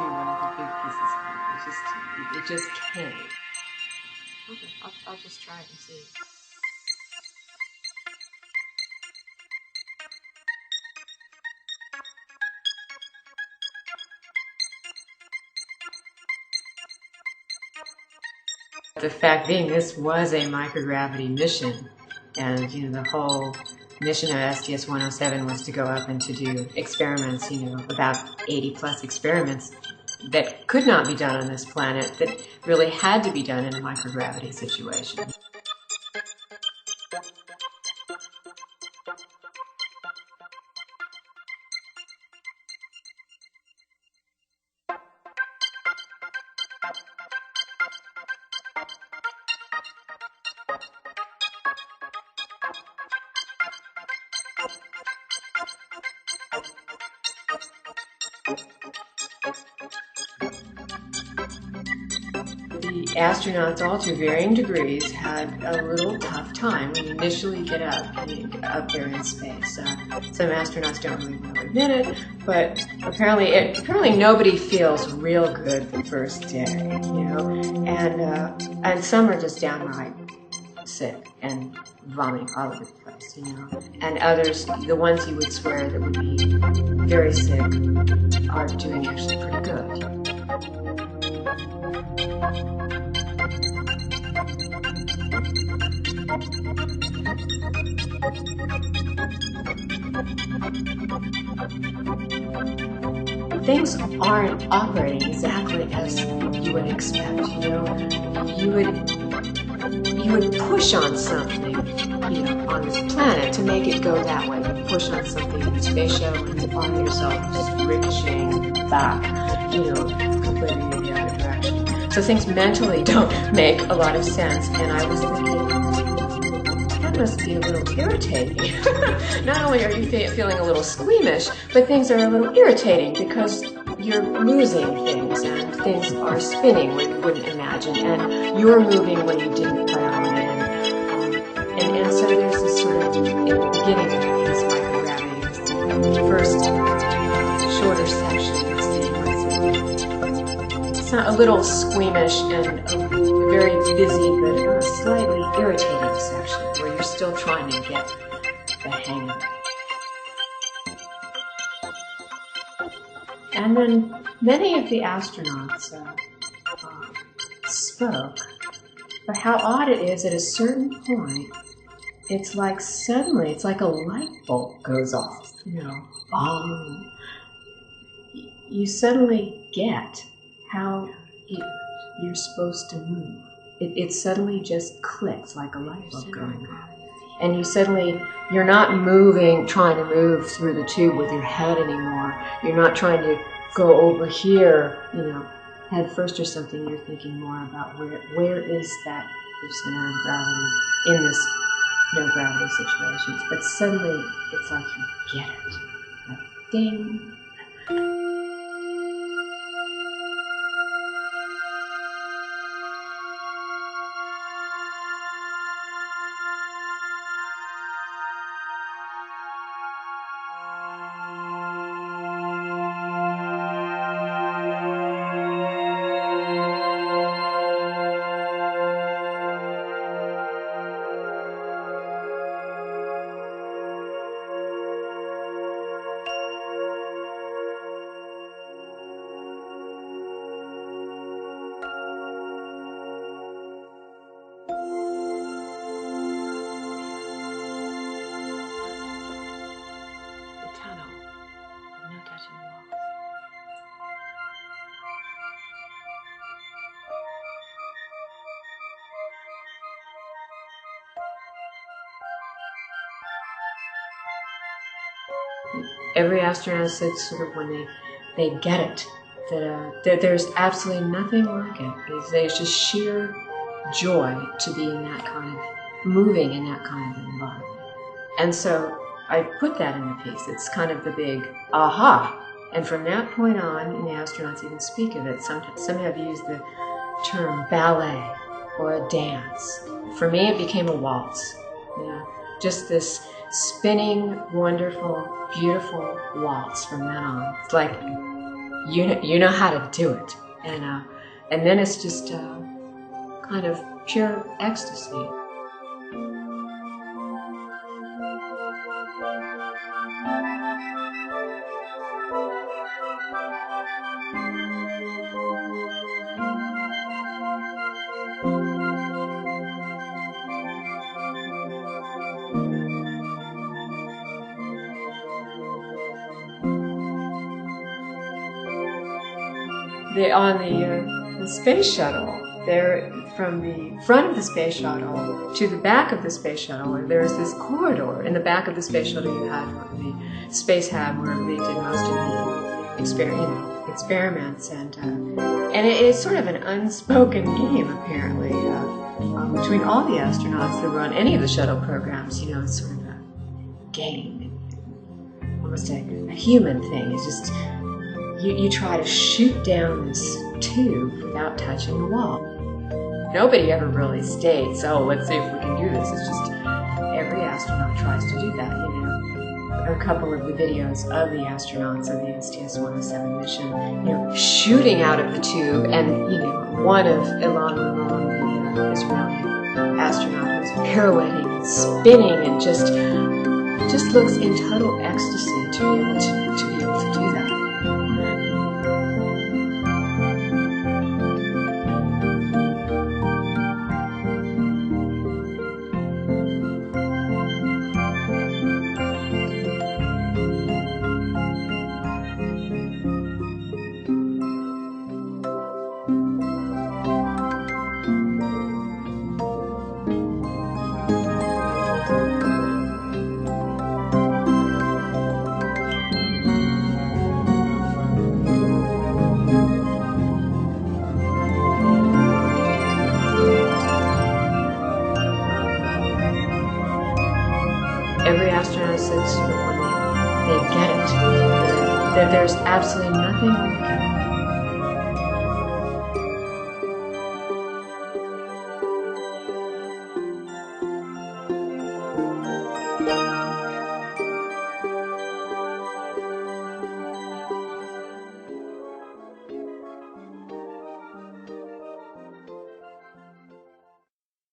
be one of the big pieces of it. It just came. Okay, I'll just try it and see. The fact being, this was a microgravity mission, and the whole mission of STS-107 was to go up and to do experiments, about 80 plus experiments that could not be done on this planet, that really had to be done in a microgravity situation. The astronauts, all to varying degrees, had a little tough time when you initially get up there in space. Some astronauts don't really want to admit it, but apparently nobody feels real good the first day, and some are just downright sick and vomiting all over the place, and others, the ones you would swear that would be very sick, are doing actually pretty good. Things aren't operating exactly as you would expect, You would push on something, on this planet to make it go that way. You push on something in the space shuttle and you find yourself just ricocheting back, completely in the other direction. So things mentally don't make a lot of sense, and I was thinking, that must be a little irritating. Not only are you feeling a little squeamish, but things are a little irritating because you're losing things, and things are spinning where you wouldn't imagine, and you're moving when you didn't plan on it. And so there's this sort of, in the beginning of this microgravity, the first shorter section, it's not a little squeamish and a very busy, but a slightly irritating section where you're still trying to get the hang of it. And then many of the astronauts spoke about how odd it is at a certain point. It's like suddenly, it's like a light bulb goes off, boom. You suddenly get how you're supposed to move. It suddenly just clicks like a light bulb going on. And you're not trying to move through the tube with your head anymore. You're not trying to go over here, head first or something. You're thinking more about where is that center of gravity in this no gravity situations. But suddenly, it's like you get it. Like, ding. Every astronaut said sort of when they get it, that there's absolutely nothing like it. There's just sheer joy to be in that kind of, moving in that kind of environment. And so I put that in the piece. It's kind of the big aha. And from that point on, and the astronauts even speak of it, some have used the term ballet or a dance. For me, it became a waltz. Just this spinning, wonderful, beautiful waltz from then on. It's like you know how to do it, and then it's just kind of pure ecstasy. On the space shuttle, there, from the front of the space shuttle to the back of the space shuttle, there's this corridor. In the back of the space shuttle, you had the space hab where they did most of the experiments, and it's sort of an unspoken game apparently between all the astronauts that run any of the shuttle programs. You know, it's sort of a game, almost a human thing. It's just you try to shoot down this tube without touching the wall. Nobody ever really states, oh, let's see if we can do this. It's just every astronaut tries to do that, you know. A couple of the videos of the astronauts of the STS-107 mission, you know, shooting out of the tube, and, you know, one of Ilan Ramon, the Israeli astronaut, who's pirouetting and spinning and just looks in total ecstasy to be able to do that. Every astronaut says when they get it, that there's absolutely